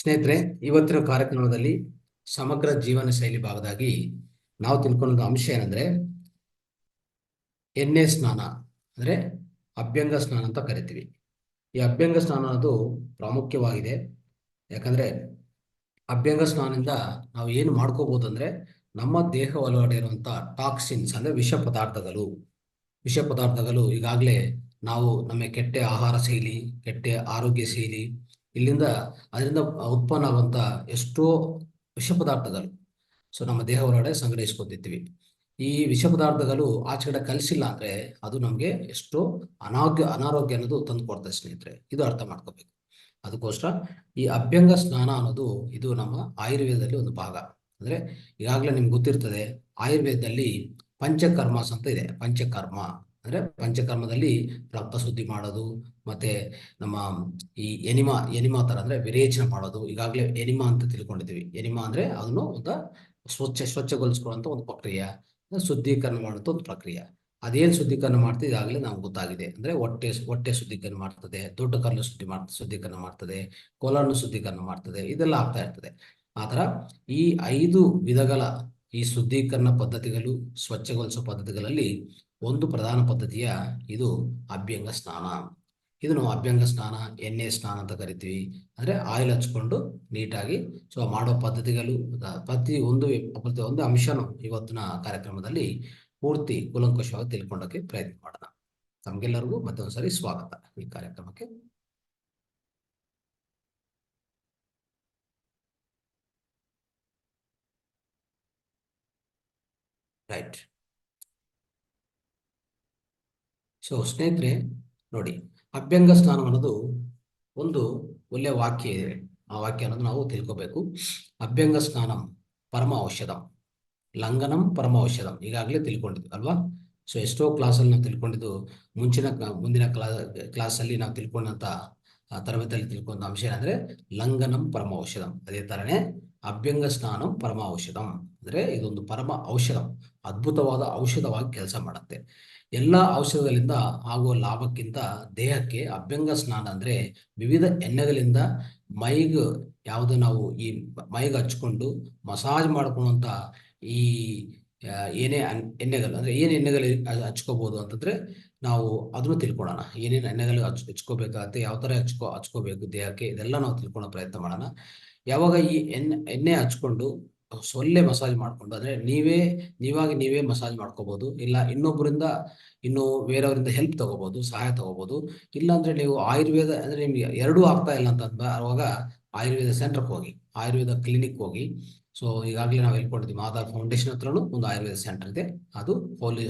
ಸ್ನೇಹಿತರೆ, ಇವತ್ತಿನ ಕಾರ್ಯಕ್ರಮದಲ್ಲಿ ಸಮಗ್ರ ಜೀವನ ಶೈಲಿ ಭಾಗದಾಗಿ ನಾವು ತಿಳ್ಕೊಳ್ಳೋ ಅಂಶ ಏನಂದ್ರೆ ಎಣ್ಣೆ ಸ್ನಾನ ಅಂದ್ರೆ ಅಭ್ಯಂಗ ಸ್ನಾನ ಅಂತ ಕರಿತೀವಿ. ಈ ಅಭ್ಯಂಗ ಸ್ನಾನ ಅನ್ನೋದು ಪ್ರಾಮುಖ್ಯವಾಗಿದೆ. ಯಾಕಂದ್ರೆ ಅಭ್ಯಂಗ ಸ್ನಾನದಿಂದ ನಾವು ಏನು ಮಾಡ್ಕೋಬಹುದು ಅಂದ್ರೆ ನಮ್ಮ ದೇಹ ಒಳಗಡೆ ಇರುವಂತಹ ಟಾಕ್ಸಿನ್ಸ್ ಅಂದ್ರೆ ವಿಷ ಪದಾರ್ಥಗಳು ಈಗಾಗಲೇ ನಾವು ನಮ್ಮ ಕೆಟ್ಟ ಆಹಾರ ಶೈಲಿ, ಕೆಟ್ಟ ಆರೋಗ್ಯ ಶೈಲಿ, ಅದರಿಂದ ಉತ್ಪನ್ನ ಆಗುವಂತ ಎಷ್ಟೋ ವಿಷ ಪದಾರ್ಥಗಳು ನಮ್ಮ ದೇಹ ಹೊರಗಡೆ ಸಂಗ್ರಹಿಸ್ಕೊತಿರ್ತೀವಿ. ಈ ವಿಷ ಪದಾರ್ಥಗಳು ಆಚೆಗಡೆ ಕಲಿಸಿಲ್ಲ ಅಂದ್ರೆ ಅದು ನಮ್ಗೆ ಎಷ್ಟೋ ಅನಾರೋಗ್ಯ ಅನ್ನೋದು ತಂದು ಕೊಡ್ತದೆ ಸ್ನೇಹಿತರೆ. ಇದು ಅರ್ಥ ಮಾಡ್ಕೋಬೇಕು. ಅದಕ್ಕೋಸ್ಕರ ಈ ಅಭ್ಯಂಗ ಸ್ನಾನ ಅನ್ನೋದು ಇದು ನಮ್ಮ ಆಯುರ್ವೇದದಲ್ಲಿ ಒಂದು ಭಾಗ. ಅಂದ್ರೆ ಈಗಾಗಲೇ ನಿಮ್ಗೆ ಗೊತ್ತಿರ್ತದೆ, ಆಯುರ್ವೇದದಲ್ಲಿ ಪಂಚಕರ್ಮಸ್ ಅಂತ ಇದೆ. ಪಂಚಕರ್ಮದಲ್ಲಿ ರಕ್ತ ಶುದ್ಧಿ ಮಾಡೋದು, ಮತ್ತೆ ನಮ್ಮ ಈ ಎನಿಮಾ ತರ ಅಂದ್ರೆ ವಿರೇಚನ ಮಾಡೋದು. ಈಗಾಗಲೇ ಎನಿಮಾ ಅಂತ ತಿಳ್ಕೊಂಡಿದ್ದೀವಿ. ಎನಿಮಾ ಅಂದ್ರೆ ಅದನ್ನು ಒಂದು ಸ್ವಚ್ಛಗೊಳಿಸ್ಕೊಳ್ಳುವಂತ ಒಂದು ಪ್ರಕ್ರಿಯೆ, ಶುದ್ಧೀಕರಣ ಮಾಡುವಂತ ಒಂದು ಪ್ರಕ್ರಿಯೆ. ಅದೇನ್ ಶುದ್ಧೀಕರಣ ಮಾಡ್ತದೆ ಈಗಾಗಲೇ ನಮ್ಗೆ ಗೊತ್ತಾಗಿದೆ. ಅಂದ್ರೆ ಹೊಟ್ಟೆ ಶುದ್ಧೀಕರಣ ಮಾಡ್ತದೆ, ದೊಡ್ಡ ಕಲ್ಲು ಶುದ್ಧೀಕರಣ ಮಾಡ್ತದೆ, ಕೋಲನ್ನು ಶುದ್ಧೀಕರಣ ಮಾಡ್ತದೆ. ಇದೆಲ್ಲ ಆಗ್ತಾ ಇರ್ತದೆ. ಆತರ ಈ 5 ವಿಧಗಳ ಈ ಶುದ್ಧೀಕರಣ ಪದ್ಧತಿಗಳು, ಸ್ವಚ್ಛಗೊಳಿಸುವ ಪದ್ಧತಿಗಳಲ್ಲಿ ಒಂದು ಪ್ರಧಾನ ಪದ್ಧತಿಯ ಇದು ಅಭ್ಯಂಗ ಸ್ನಾನ. ಇದನ್ನು ಅಭ್ಯಂಗ ಸ್ನಾನ, ಎಣ್ಣೆ ಸ್ನಾನ ಅಂತ ಕರಿತೀವಿ. ಅಂದ್ರೆ ಆಯಿಲ್ ಹಚ್ಕೊಂಡು ನೀಟಾಗಿ ಮಾಡೋ ಪದ್ಧತಿಗಳು, ಪ್ರತಿ ಒಂದು ಅಂಶನು ಇವತ್ತಿನ ಕಾರ್ಯಕ್ರಮದಲ್ಲಿ ಪೂರ್ತಿ ಕೂಲಂಕಷವಾಗಿ ತಿಳ್ಕೊಂಡಕ್ಕೆ ಪ್ರಯತ್ನ ಮಾಡೋಣ. ತಮ್ಗೆಲ್ಲರಿಗೂ ಮತ್ತೊಂದ್ಸರಿ ಸ್ವಾಗತ ಈ ಕಾರ್ಯಕ್ರಮಕ್ಕೆ. ರೈಟ್. ಸ್ನೇಹಿತರೆ ನೋಡಿ, ಅಭ್ಯಂಗ ಸ್ನಾನ ಅನ್ನೋದು ಒಂದು ಒಳ್ಳೆ ವಾಕ್ಯ ಇದೆ. ಆ ವಾಕ್ಯ ಅನ್ನೋದು ನಾವು ತಿಳ್ಕೋಬೇಕು. ಅಭ್ಯಂಗ ಸ್ನಾನಂ ಪರಮ ಔಷಧಂ, ಲಂಘನಂ ಪರಮ ಔಷಧಂ. ಈಗಾಗಲೇ ತಿಳ್ಕೊಂಡಿದ್ವಿ ಅಲ್ವಾ? ಎಷ್ಟೋ ಕ್ಲಾಸಲ್ಲಿ ನಾವು ತಿಳ್ಕೊಂಡಿದ್ದು, ಮುಂದಿನ ಕ್ಲಾಸಲ್ಲಿ ನಾವು ತಿಳ್ಕೊಂಡಂತ ತರಗತಿಯಲ್ಲಿ ತಿಳ್ಕೊಂಡ ಅಂಶ ಏನಂದ್ರೆ ಲಂಘನಂ ಪರಮ ಔಷಧಂ. ಅದೇ ತರನೇ ಅಭ್ಯಂಗ ಸ್ನಾನಂ ಪರಮ ಔಷಧಂ ಅಂದ್ರೆ ಇದೊಂದು ಪರಮ ಔಷಧಂ, ಅದ್ಭುತವಾದ ಔಷಧವಾಗಿ ಕೆಲಸ ಮಾಡುತ್ತೆ. ಎಲ್ಲ ಔಷಧಗಳಿಂದ ಆಗುವ ಲಾಭಕ್ಕಿಂತ ದೇಹಕ್ಕೆ ಅಭ್ಯಂಗ ಸ್ನಾನ ಅಂದ್ರೆ ವಿವಿಧ ಎಣ್ಣೆಗಳಿಂದ ಯಾವುದು ನಾವು ಈ ಮೈಗೆ ಹಚ್ಕೊಂಡು ಮಸಾಜ್ ಮಾಡ್ಕೊಳ್ಳುವಂತ ಈ ಏನೇ ಎಣ್ಣೆಗಳು ಅಂದ್ರೆ ಏನ್ ಎಣ್ಣೆಗಳು ಹಚ್ಕೋಬಹುದು ಅಂತಂದ್ರೆ ನಾವು ಅದನ್ನು ತಿಳ್ಕೊಳ್ಳೋಣ. ಏನೇನು ಎಣ್ಣೆಗಳು ಹಚ್ಕೋಬೇಕಾಗತ್ತೆ, ಯಾವ ತರ ಹಚ್ಕೋಬೇಕು ದೇಹಕ್ಕೆ, ಇದೆಲ್ಲ ನಾವು ತಿಳ್ಕೊಳ್ಳೋ ಪ್ರಯತ್ನ ಮಾಡೋಣ. ಯಾವಾಗ ಈ ಎಣ್ಣೆ ಹಚ್ಕೊಂಡು ಸೊಳ್ಳೆ ಮಸಾಜ್ ಮಾಡ್ಕೊಂಡು, ಅಂದ್ರೆ ನೀವೇ ಮಸಾಜ್ ಮಾಡ್ಕೋಬಹುದು. ಇಲ್ಲ ಇನ್ನು ಬೇರೆಯವರಿಂದ ಹೆಲ್ಪ್ ತಗೋಬಹುದು, ಸಹಾಯ ತಗೋಬಹುದು. ಇಲ್ಲ ಅಂದ್ರೆ ನೀವು ಆಯುರ್ವೇದ ಅಂದ್ರೆ ನಿಮ್ಗೆ ಎರಡೂ ಆಗ್ತಾ ಇಲ್ಲ ಅಂತ ಅವಾಗ ಆಯುರ್ವೇದ ಸೆಂಟರ್ಗೆ ಹೋಗಿ, ಆಯುರ್ವೇದ ಕ್ಲಿನಿಕ್ ಹೋಗಿ. ಈಗಾಗಲೇ ನಾವು ಹೇಳ್ಕೊಂಡಿದ್ವಿ, ಮಾದಾರ್ ಫೌಂಡೇಶನ್ ಹತ್ರನು ಒಂದು ಆಯುರ್ವೇದ ಸೆಂಟರ್ ಇದೆ. ಅದು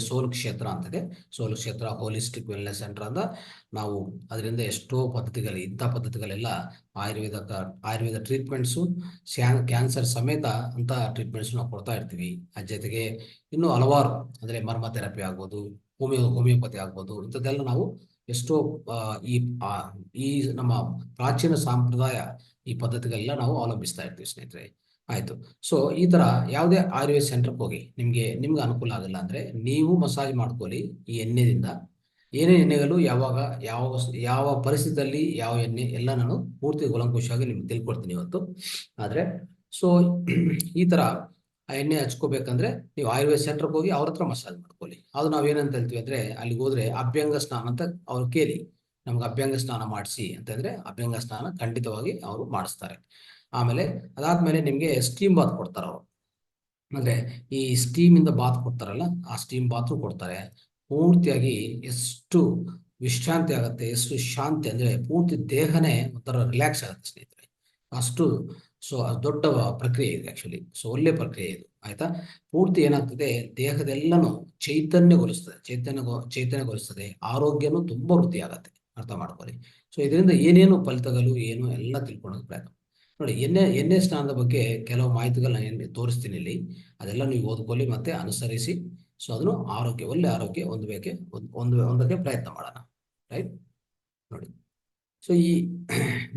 ಸೋಲು ಕ್ಷೇತ್ರ ಅಂತಿದೆ. ಸೋಲು ಕ್ಷೇತ್ರ ಹೋಲಿಸ್ಟಿಕ್ ವೆಲ್ನೆಸ್ ಸೆಂಟರ್ ಅಂತ. ನಾವು ಅದರಿಂದ ಎಷ್ಟೋ ಇಂಥ ಪದ್ಧತಿಗಳೆಲ್ಲ ಆಯುರ್ವೇದ ಟ್ರೀಟ್ಮೆಂಟ್ಸು, ಕ್ಯಾನ್ಸರ್ ಸಮೇತ ಅಂತ ಟ್ರೀಟ್ಮೆಂಟ್ಸ್ ನಾವು ಕೊಡ್ತಾ ಇರ್ತೀವಿ. ಅದ್ರ ಜೊತೆಗೆ ಇನ್ನು ಹಲವಾರು ಅಂದ್ರೆ ಮರ್ಮ ಥೆರಪಿ ಆಗ್ಬೋದು, ಹೋಮಿಯೋಪತಿ ಆಗ್ಬೋದು, ಇಂಥದ್ದೆಲ್ಲ ನಾವು ಎಷ್ಟೋ ಈ ನಮ್ಮ ಪ್ರಾಚೀನ ಸಂಪ್ರದಾಯ ಈ ಪದ್ಧತಿಗಳೆಲ್ಲ ನಾವು ಅವಲಂಬಿಸ್ತಾ ಇರ್ತೀವಿ ಸ್ನೇಹಿತರೆ. ಆಯ್ತು. ಈ ತರ ಯಾವುದೇ ಆಯುರ್ವೇದ ಸೆಂಟರ್ಗೆ ಹೋಗಿ ನಿಮ್ಗೆ ಅನುಕೂಲ ಆಗಲ್ಲ ಅಂದ್ರೆ ನೀವು ಮಸಾಜ್ ಮಾಡ್ಕೊಳ್ಳಿ ಈ ಎಣ್ಣೆದಿಂದ. ಏನೇ ಎಣ್ಣೆಗಳು ಯಾವ ಪರಿಸ್ಥಿತಿಯಲ್ಲಿ ಯಾವ ಎಣ್ಣೆ ಎಲ್ಲ ನಾನು ಪೂರ್ತಿ ಕೂಲಂಕಷವಾಗಿ ನಿಮ್ಗೆ ತಿಳ್ಕೊಡ್ತೀನಿ ಇವತ್ತು. ಆದ್ರೆ ಈ ತರ ಆ ಎಣ್ಣೆ ಹಚ್ಕೋಬೇಕಂದ್ರೆ ನೀವು ಆಯುರ್ವೇದ ಸೆಂಟರ್ಗೆ ಹೋಗಿ ಅವ್ರ ಹತ್ರ ಮಸಾಜ್ ಮಾಡ್ಕೊಳ್ಳಿ. ಅದು ನಾವೇನಂತ ಹೇಳ್ತೀವಿ ಅಂದ್ರೆ ಅಲ್ಲಿಗೆ ಹೋದ್ರೆ ಅಭ್ಯಂಗ ಸ್ನಾನ ಅಂತ ಅವ್ರು ಕೇಳಿ, ನಮ್ಗೆ ಅಭ್ಯಂಗ ಸ್ನಾನ ಮಾಡಿಸಿ ಅಂತಂದ್ರೆ ಅಭ್ಯಂಗ ಸ್ನಾನ ಖಂಡಿತವಾಗಿ ಅವರು ಮಾಡಿಸ್ತಾರೆ. ಆಮೇಲೆ ಅದಾದ್ಮೇಲೆ ನಿಮ್ಗೆ ಸ್ಟೀಮ್ ಬಾತ್ ಕೊಡ್ತಾರೆ ಅವರು. ಅಂದ್ರೆ ಈ ಸ್ಟೀಮ್ ಇಂದ ಬಾತ್ ಕೊಡ್ತಾರಲ್ಲ, ಆ ಸ್ಟೀಮ್ ಬಾತ್ ಕೊಡ್ತಾರೆ. ಪೂರ್ತಿಯಾಗಿ ಎಷ್ಟು ವಿಶ್ರಾಂತಿ ಆಗುತ್ತೆ, ಎಷ್ಟು ಶಾಂತಿ ಅಂದ್ರೆ ಪೂರ್ತಿ ದೇಹನೇ ಒಂಥರ ರಿಲ್ಯಾಕ್ಸ್ ಆಗುತ್ತೆ ಸ್ನೇಹಿತರೆ. ಅಷ್ಟು ದೊಡ್ಡ ಪ್ರಕ್ರಿಯೆ ಇದೆ ಆಕ್ಚುಲಿ. ಒಳ್ಳೆ ಪ್ರಕ್ರಿಯೆ ಇದು. ಆಯ್ತಾ? ಪೂರ್ತಿ ಏನಾಗ್ತದೆ, ದೇಹದೆಲ್ಲನೂ ಚೈತನ್ಯಗೊಳಿಸ್ತದೆ. ಆರೋಗ್ಯನೂ ತುಂಬಾ ವೃದ್ಧಿ ಆಗತ್ತೆ. ಅರ್ಥ ಮಾಡ್ಕೊಳ್ಳಿ. ಇದರಿಂದ ಏನೇನು ಫಲಿತಗಳು ಏನು ಎಲ್ಲ ತಿಳ್ಕೊಳ್ಳೋದು ಪ್ರಯತ್ನ ನೋಡಿ. ಎಣ್ಣೆ ಸ್ನಾನದ ಬಗ್ಗೆ ಕೆಲವು ಮಾಹಿತಿಗಳನ್ನ ತೋರಿಸ್ತೀನಿ ಇಲ್ಲಿ. ಅದೆಲ್ಲ ನೀವು ಓದ್ಕೊಳ್ಳಿ ಮತ್ತೆ ಅನುಸರಿಸಿ. ಅದನ್ನು ಒಳ್ಳೆ ಆರೋಗ್ಯ ಹೊಂದಕ್ಕೆ ಪ್ರಯತ್ನ ಮಾಡೋಣ. ರೈಟ್. ನೋಡಿ, ಈ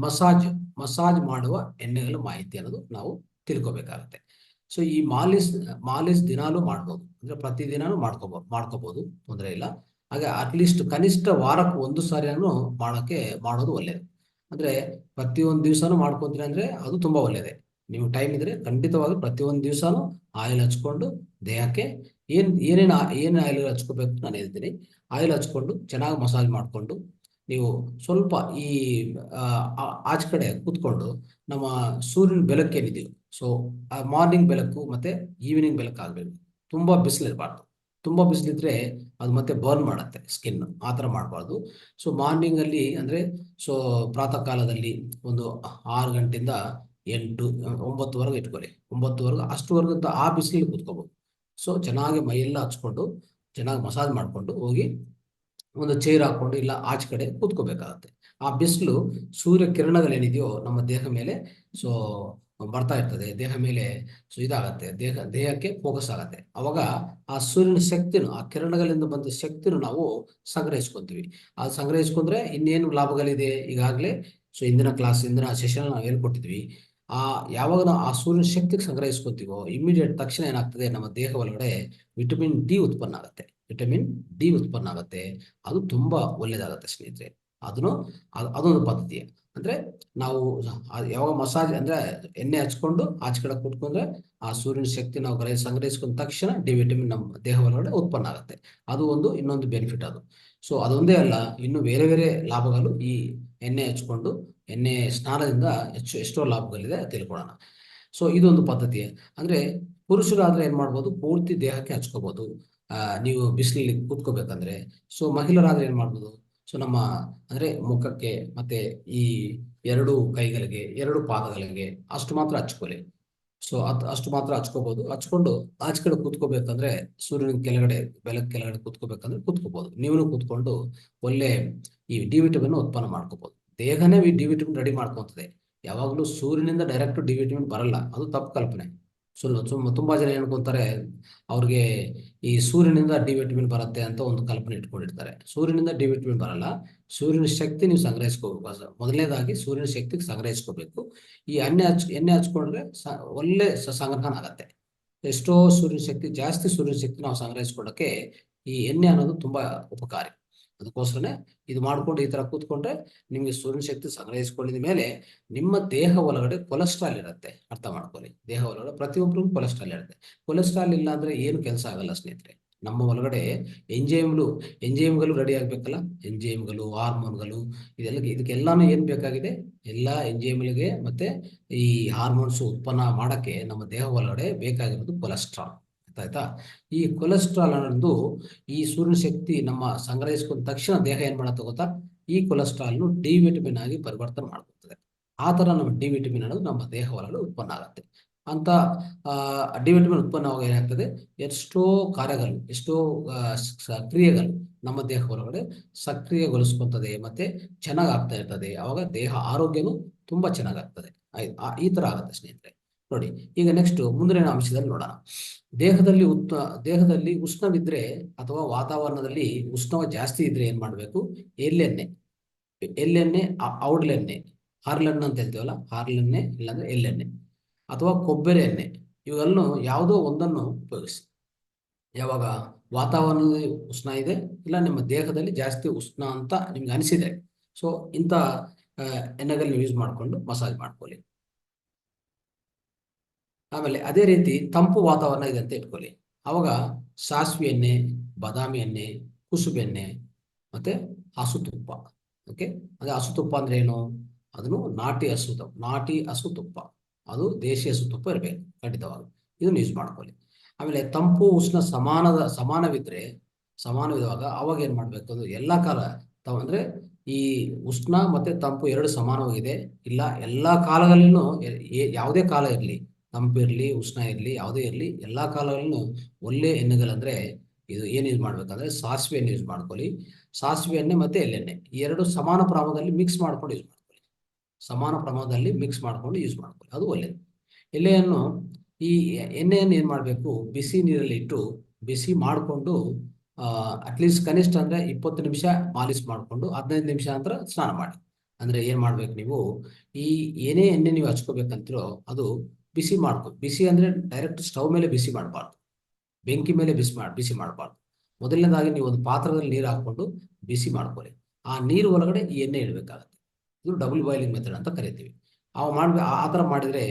ಮಸಾಜ್ ಮಾಡುವ ಎಣ್ಣೆಗಳ ಮಾಹಿತಿ ಅನ್ನೋದು ನಾವು ತಿಳ್ಕೊಬೇಕಾಗತ್ತೆ. ಈ ಮಾಲಿಶ್ ದಿನಾಲೂ ಮಾಡ್ಬೋದು, ಅಂದ್ರೆ ಪ್ರತಿದಿನಾನು ಮಾಡ್ಕೋಬಹುದು, ತೊಂದರೆ ಇಲ್ಲ. ಹಾಗೆ ಅಟ್ಲೀಸ್ಟ್ ಕನಿಷ್ಠ ವಾರಕ್ಕೆ 1 ಸಾರಿಯನ್ನು ಮಾಡೋದು ಒಳ್ಳೆಯದು. ಅಂದ್ರೆ ಪ್ರತಿಯೊಂದು ದಿವಸನೂ ಮಾಡ್ಕೊಂತೀರಿ ಅಂದ್ರೆ ಅದು ತುಂಬಾ ಒಳ್ಳೆಯದೇ. ನೀವು ಟೈಮ್ ಇದ್ರೆ ಖಂಡಿತವಾಗಿ ಪ್ರತಿಯೊಂದು ದಿವಸನೂ ಆಯಿಲ್ ಹಚ್ಕೊಂಡು ದೇಹಕ್ಕೆ ಏನೇನು ಆಯಿಲ್ ಹಚ್ಕೋಬೇಕು ನಾನು ಹೇಳ್ತೀನಿ. ಆಯಿಲ್ ಹಚ್ಕೊಂಡು ಚೆನ್ನಾಗಿ ಮಸಾಜ್ ಮಾಡಿಕೊಂಡು ನೀವು ಸ್ವಲ್ಪ ಈ ಆಚೆ ಕಡೆ ಕೂತ್ಕೊಂಡು ನಮ್ಮ ಸೂರ್ಯನ ಬೆಳಕು ಏನಿದೆಯೋ, ಸೊ ಮಾರ್ನಿಂಗ್ ಬೆಳಕು ಮತ್ತೆ ಈವ್ನಿಂಗ್ ಬೆಳಕು ಆಗಬೇಕು. ತುಂಬಾ ಬಿಸಿಲಿರಬಾರ್ದು. ತುಂಬಾ ಬಿಸಿಲಿದ್ರೆ ಅದು ಮತ್ತೆ ಬರ್ನ್ ಮಾಡುತ್ತೆ ಸ್ಕಿನ್, ಆ ಥರ ಮಾಡಬಾರ್ದು. ಸೊ ಮಾರ್ನಿಂಗ್ ಅಲ್ಲಿ ಅಂದ್ರೆ ಸೊ ಪ್ರಾತಃ ಕಾಲದಲ್ಲಿ ಒಂದು 6 ಗಂಟೆಯಿಂದ 8 9ವರೆಗೆ ಇಟ್ಕೊಳ್ಳಿ. 9ವರೆಗೆ ಅಷ್ಟುವರೆಗೂ ಆ ಬಿಸಿಲಿಗೆ ಕೂತ್ಕೋಬಹುದು. ಸೊ ಚೆನ್ನಾಗಿ ಮೈಯೆಲ್ಲ ಹಚ್ಕೊಂಡು ಚೆನ್ನಾಗಿ ಮಸಾಜ್ ಮಾಡಿಕೊಂಡು ಹೋಗಿ ಒಂದು ಚೇರ್ ಹಾಕೊಂಡು ಇಲ್ಲ ಆಚೆ ಕಡೆ ಕೂತ್ಕೋಬೇಕಾಗತ್ತೆ. ಆ ಬಿಸಿಲು ಸೂರ್ಯ ಕಿರಣಗಳೇನಿದೆಯೋ ನಮ್ಮ ದೇಹ ಮೇಲೆ ಸೊ ಬರ್ತಾ ಇರ್ತದೆ, ದೇಹ ಮೇಲೆ ಸೊ ಇದಾಗತ್ತೆ, ದೇಹಕ್ಕೆ ಫೋಕಸ್ ಆಗತ್ತೆ. ಅವಾಗ ಆ ಸೂರ್ಯನ ಶಕ್ತಿನು, ಆ ಕಿರಣಗಳಿಂದ ಬಂದ ಶಕ್ತಿನು ನಾವು ಸಂಗ್ರಹಿಸ್ಕೊಂತೀವಿ. ಅದು ಸಂಗ್ರಹಿಸ್ಕೊಂಡ್ರೆ ಇನ್ನೇನು ಲಾಭಗಳಿದೆ ಈಗಾಗಲೇ. ಸೊ ಇಂದಿನ ಸೆಷನ್ ನಾವು ಹೇಳ್ಕೊಟ್ಟಿದ್ವಿ. ಯಾವಾಗ ನಾವು ಆ ಸೂರ್ಯನ ಶಕ್ತಿಗೆ ಸಂಗ್ರಹಿಸ್ಕೊಂತೀವೋ ಇಮಿಡಿಯೇಟ್ ತಕ್ಷಣ ಏನಾಗ್ತದೆ, ನಮ್ಮ ದೇಹ ಒಳಗಡೆ ವಿಟಮಿನ್ ಡಿ ಉತ್ಪನ್ನ ಆಗುತ್ತೆ. ವಿಟಮಿನ್ ಡಿ ಉತ್ಪನ್ನ ಆಗುತ್ತೆ. ಅದು ತುಂಬಾ ಒಳ್ಳೇದಾಗತ್ತೆ ಸ್ನೇಹಿತರೆ. ಅದೊಂದು ಪದ್ಧತಿ. ಅಂದ್ರೆ ನಾವು ಯಾವಾಗ ಮಸಾಜ್ ಅಂದ್ರೆ ಎಣ್ಣೆ ಹಚ್ಕೊಂಡು ಆಚೆ ಕಡೆ ಕೂತ್ಕೊಂಡ್ರೆ ಆ ಸೂರ್ಯನ ಶಕ್ತಿ ನಾವು ಸಂಗ್ರಹಿಸ್ಕೊಂಡ ತಕ್ಷಣ ಡಿ ವಿಟಮಿನ್ ನಮ್ಮ ದೇಹ ಒಳಗಡೆ ಉತ್ಪನ್ನ ಆಗುತ್ತೆ. ಅದು ಇನ್ನೊಂದು ಬೆನಿಫಿಟ್ ಅದು. ಸೊ ಅದೊಂದೇ ಅಲ್ಲ, ಇನ್ನು ಬೇರೆ ಬೇರೆ ಲಾಭಗಳು ಈ ಎಣ್ಣೆ ಹಚ್ಕೊಂಡು ಎಣ್ಣೆ ಸ್ನಾನದಿಂದ ಎಷ್ಟೋ ಲಾಭಗಳಿದೆ ತಿಳ್ಕೊಳ್ಳೋಣ. ಸೊ ಇದೊಂದು ಪದ್ಧತಿ. ಅಂದ್ರೆ ಪುರುಷರಾದ್ರೆ ಏನ್ ಮಾಡ್ಬೋದು, ಪೂರ್ತಿ ದೇಹಕ್ಕೆ ಹಚ್ಕೋಬಹುದು ನೀವು ಬಿಸಿಲಲ್ಲಿ ಕೂತ್ಕೋಬೇಕಂದ್ರೆ. ಸೊ ಮಹಿಳೆಯರಾದ್ರೆ ಏನ್ ಮಾಡ್ಬೋದು, ಸೊ ನಮ್ಮ ಅಂದ್ರೆ ಮುಖಕ್ಕೆ ಮತ್ತೆ ಈ 2 ಕೈಗಳಿಗೆ 2 ಪಾದಗಳಿಗೆ ಅಷ್ಟು ಮಾತ್ರ ಹಚ್ಕೊಳ್ಳಿ. ಸೊ ಅಷ್ಟು ಮಾತ್ರ ಹಚ್ಕೋಬಹುದು. ಹಚ್ಕೊಂಡು ಆಚೆ ಕಡೆ ಕೂತ್ಕೋಬೇಕಂದ್ರೆ ಸೂರ್ಯನ ಕೆಳಗಡೆ ಬೆಳಕು ಕೆಳಗಡೆ ಕೂತ್ಕೋಬೇಕಂದ್ರೆ ಕೂತ್ಕೋಬಹುದು. ನೀವು ಕೂತ್ಕೊಂಡು ಒಳ್ಳೆ ಈ ಡಿ ವಿಟಮಿನ್ ಉತ್ಪನ್ನ ಮಾಡ್ಕೋಬಹುದು. ದೇಹನೇ ಡಿ ವಿಟಮಿನ್ ರೆಡಿ ಮಾಡ್ಕೊಂತದೆ. ಯಾವಾಗಲೂ ಸೂರ್ಯನಿಂದ ಡೈರೆಕ್ಟ್ ಡಿ ವಿಟಮಿನ್ ಬರಲ್ಲ, ಅದು ತಪ್ಪು ಕಲ್ಪನೆ. ತುಂಬಾ ಜನ ಏನ್ಕೊಂತಾರೆ, ಅವ್ರಿಗೆ ಈ ಸೂರ್ಯನಿಂದ ಡಿ ವಿಟಮಿನ್ ಬರುತ್ತೆ ಅಂತ ಒಂದು ಕಲ್ಪನೆ ಇಟ್ಕೊಂಡಿರ್ತಾರೆ. ಸೂರ್ಯನಿಂದ ಡಿ ವಿಟಮಿನ್ ಬರಲ್ಲ. ಸೂರ್ಯನ ಶಕ್ತಿ ನೀವು ಸಂಗ್ರಹಿಸ್ಕೋಬೇಕು. ಮೊದಲನೇದಾಗಿ ಸೂರ್ಯನ ಶಕ್ತಿ ಸಂಗ್ರಹಿಸ್ಕೋಬೇಕು. ಈ ಎಣ್ಣೆ ಹಚ್ಕೊಂಡ್ರೆ ಒಳ್ಳೆ ಸಂಗ್ರಹಣ ಆಗತ್ತೆ. ಎಷ್ಟೋ ಜಾಸ್ತಿ ಸೂರ್ಯನ ಶಕ್ತಿ ನಾವು ಸಂಗ್ರಹಿಸ್ಕೊಳ್ಳೋಕೆ ಈ ಎಣ್ಣೆ ಅನ್ನೋದು ತುಂಬಾ ಉಪಕಾರಿ. ಅದಕ್ಕೋಸ್ಕರನೇ ಇದು ಮಾಡ್ಕೊಂಡು ಈ ತರ ಕೂತ್ಕೊಂಡ್ರೆ ನಿಮ್ಗೆ ಸೂರ್ಯನ ಶಕ್ತಿ ಸಂಗ್ರಹಿಸ್ಕೊಂಡಿದ ಮೇಲೆ ನಿಮ್ಮ ದೇಹ ಒಳಗಡೆ ಕೊಲೆಸ್ಟ್ರಾಲ್ ಇರುತ್ತೆ. ಅರ್ಥ ಮಾಡ್ಕೊಳ್ಳಿ, ದೇಹ ಒಳಗಡೆ ಪ್ರತಿಯೊಬ್ಬರಿಗೂ ಕೊಲೆಸ್ಟ್ರಾಲ್ ಇರುತ್ತೆ. ಕೊಲೆಸ್ಟ್ರಾಲ್ ಇಲ್ಲ ಅಂದ್ರೆ ಏನು ಕೆಲಸ ಆಗಲ್ಲ ಸ್ನೇಹಿತರೆ. ನಮ್ಮ ಒಳಗಡೆ ಎಂಜೈಮ್ಗಳು ರೆಡಿ ಆಗ್ಬೇಕಲ್ಲ, ಎಂಜೈಮ್ಗಳು, ಹಾರ್ಮೋನ್ಗಳು, ಇದಕ್ಕೆಲ್ಲಾನು ಏನ್ ಬೇಕಾಗಿದೆ, ಎಲ್ಲಾ ಎಂಜೈಮ್ಗಳಿಗೆ ಮತ್ತೆ ಈ ಹಾರ್ಮೋನ್ಸ್ ಉತ್ಪನ್ನ ಮಾಡಕ್ಕೆ ನಮ್ಮ ದೇಹ ಒಳಗಡೆ ಬೇಕಾಗಿರೋದು ಕೊಲೆಸ್ಟ್ರಾಲ್. ಆಯ್ತಾ? ಈ ಕೊಲೆಸ್ಟ್ರಾಲ್ ಅನ್ನೋದು ಈ ಸೂರ್ಯನ ಶಕ್ತಿ ನಮ್ಮ ಸಂಗ್ರಹಿಸಿಕೊಂಡ ತಕ್ಷಣ ದೇಹ ಏನ್ ಮಾಡುತ್ತೆ ಗೊತ್ತಾ, ಈ ಕೊಲೆಸ್ಟ್ರಾಲ್ನು ಡಿ ವಿಟಮಿನ್ ಆಗಿ ಪರಿವರ್ತನೆ ಮಾಡ್ಕೊಳ್ತದೆ. ಆ ತರ ನಮ್ಮ ಡಿ ವಿಟಮಿನ್ ಅನ್ನೋದು ನಮ್ಮ ದೇಹ ಒಳಗಡೆ ಉತ್ಪನ್ನ ಆಗುತ್ತೆ. ಅಂತ ಡಿ ವಿಟಮಿನ್ ಉತ್ಪನ್ನವಾಗಿ ಏನಾಗ್ತದೆ, ಎಷ್ಟೋ ಕಾರ್ಯಗಳು, ಎಷ್ಟೋ ಕ್ರಿಯೆಗಳು ನಮ್ಮ ದೇಹ ಒಳಗಡೆ ಸಕ್ರಿಯಗೊಳಿಸ್ಕೊಂತದೆ, ಮತ್ತೆ ಚೆನ್ನಾಗ್ ಆಗ್ತಾ ಇರ್ತದೆ. ಅವಾಗ ದೇಹ ಆರೋಗ್ಯನೂ ತುಂಬಾ ಚೆನ್ನಾಗಾಗ್ತದೆ. ಈ ತರ ಆಗುತ್ತೆ ಸ್ನೇಹಿತರೆ. ನೋಡಿ, ಈಗ ನೆಕ್ಸ್ಟ್ ಮುಂದಿನ ಅಂಶದಲ್ಲಿ ನೋಡೋಣ. ದೇಹದಲ್ಲಿ ಉಷ್ಣವಿದ್ರೆ ಅಥವಾ ವಾತಾವರಣದಲ್ಲಿ ಉಷ್ಣವ ಜಾಸ್ತಿ ಇದ್ರೆ ಏನ್ ಮಾಡ್ಬೇಕು, ಎಳ್ಳೆಣ್ಣೆ, ಔಡ್ಲೆಣ್ಣೆ, ಹಾರ್ಲೆಣ್ಣೆ ಅಂತ ಹೇಳ್ತೀವಲ್ಲ, ಹಾರ್ಲೆಣ್ಣೆ ಇಲ್ಲಾಂದ್ರೆ ಎಳ್ಳೆಣ್ಣೆ ಅಥವಾ ಕೊಬ್ಬರಿ ಎಣ್ಣೆ, ಇವುಗಳನ್ನು ಯಾವುದೋ ಒಂದನ್ನು ಉಪಯೋಗಿಸಿ. ಯಾವಾಗ ವಾತಾವರಣದಲ್ಲಿ ಉಷ್ಣ ಇದೆ, ಇಲ್ಲ ನಿಮ್ಮ ದೇಹದಲ್ಲಿ ಜಾಸ್ತಿ ಉಷ್ಣ ಅಂತ ನಿಮ್ಗೆ ಅನಿಸಿದೆ, ಸೊ ಇಂಥ ಎಣ್ಣೆಗಳನ್ನ ಯೂಸ್ ಮಾಡಿಕೊಂಡು ಮಸಾಜ್ ಮಾಡ್ಕೊಳ್ಳಿ. ಆಮೇಲೆ ಅದೇ ರೀತಿ ತಂಪು ವಾತಾವರಣ ಇದೆ ಅಂತ ಇಟ್ಕೊಳ್ಳಿ. ಅವಾಗ ಸಾಸಿವೆ ಎಣ್ಣೆ, ಬಾದಾಮಿ ಎಣ್ಣೆ, ಕುಸುಬೆಣ್ಣೆ ಮತ್ತೆ ಹಸುತುಪ್ಪ. ಓಕೆ, ಅದೇ ಹಸುತುಪ್ಪ ಅಂದ್ರೆ ಏನು, ಅದನ್ನು ನಾಟಿ ಹಸು ತುಪ್ಪ, ಅದು ದೇಶಿ ಹಸು ತುಪ್ಪ ಇರಬೇಕು ಖಂಡಿತವಾಗಿ. ಇದನ್ನು ಯೂಸ್ ಮಾಡ್ಕೊಳ್ಳಿ. ಆಮೇಲೆ ತಂಪು ಉಷ್ಣ ಸಮಾನವಿರುವಾಗ ಅವಾಗ ಏನ್ ಮಾಡ್ಬೇಕು, ಅದು ಎಲ್ಲಾ ಕಾಲ ಅಂದ್ರೆ ಈ ಉಷ್ಣ ಮತ್ತೆ ತಂಪು ಎರಡು ಸಮಾನವಾಗಿದೆ ಇಲ್ಲ, ಎಲ್ಲಾ ಕಾಲಗಳಲ್ಲೂ ಯಾವುದೇ ಕಾಲ ಇರಲಿ, ತಂಪಿರ್ಲಿ ಉಷ್ಣ ಇರಲಿ, ಯಾವುದೇ ಇರಲಿ, ಎಲ್ಲಾ ಕಾಲಗಳಲ್ಲೂ ಒಳ್ಳೆ ಎಣ್ಣೆಗಳಂದ್ರೆ ಇದು ಏನ್ ಯೂಸ್ ಮಾಡ್ಬೇಕಂದ್ರೆ ಸಾಸಿವೆ ಎಣ್ಣೆ ಯೂಸ್ ಮಾಡ್ಕೊಳ್ಳಿ. ಸಾಸಿವೆ ಎಣ್ಣೆ ಮತ್ತೆ ಎಳ್ಳೆಣ್ಣೆ ಈ ಎರಡು ಸಮಾನ ಪ್ರಮಾಣದಲ್ಲಿ ಮಿಕ್ಸ್ ಮಾಡ್ಕೊಂಡು ಯೂಸ್ ಮಾಡ್ಕೊಳ್ಳಿ. ಯೂಸ್ ಮಾಡ್ಕೊಳ್ಳಿ, ಅದು ಒಳ್ಳೇದು. ಎಣ್ಣೆಯನ್ನು ಏನ್ ಮಾಡ್ಬೇಕು, ಬಿಸಿ ನೀರಲ್ಲಿ ಇಟ್ಟು ಬಿಸಿ ಮಾಡಿಕೊಂಡು ಅಟ್ಲೀಸ್ಟ್ ಕನಿಷ್ಠ ಅಂದ್ರೆ 20 ನಿಮಿಷ ಮಾಲಿಶ್ ಮಾಡಿಕೊಂಡು 15 ನಿಮಿಷ ನಂತರ ಸ್ನಾನ ಮಾಡಿ. ಅಂದ್ರೆ ಏನ್ ಮಾಡ್ಬೇಕು, ನೀವು ಈ ಏನೇ ಎಣ್ಣೆ ನೀವು ಹಚ್ಕೋಬೇಕಂತಿರೋ ಅದು ಬಿಸಿ ಅಂದ್ರೆ ಡೈರೆಕ್ಟ್ ಸ್ಟವ್ ಮೇಲೆ ಬಿಸಿ ಮಾಡಬಾರ್ದು, ಬೆಂಕಿ ಮೇಲೆ ಬಿಸಿ ಮಾಡಬಾರ್ದು. ಮೊದಲನೇದಾಗಿ ನೀವು ಒಂದು ಪಾತ್ರದಲ್ಲಿ ನೀರು ಹಾಕೊಂಡು ಬಿಸಿ ಮಾಡ್ಕೊಳ್ಳಿ. ಆ ನೀರು ಒಳಗಡೆ ಈ ಎಣ್ಣೆ ಇಡಬೇಕಾಗತ್ತೆ. ಇದು ಡಬಲ್ ಬಾಯ್ಲಿಂಗ್ ಮೆಥಡ್ ಅಂತ ಕರಿತೀವಿ. ಅವು ಮಾಡ್ಬೇಕು. ಆ ಥರ ಮಾಡಿದರೆ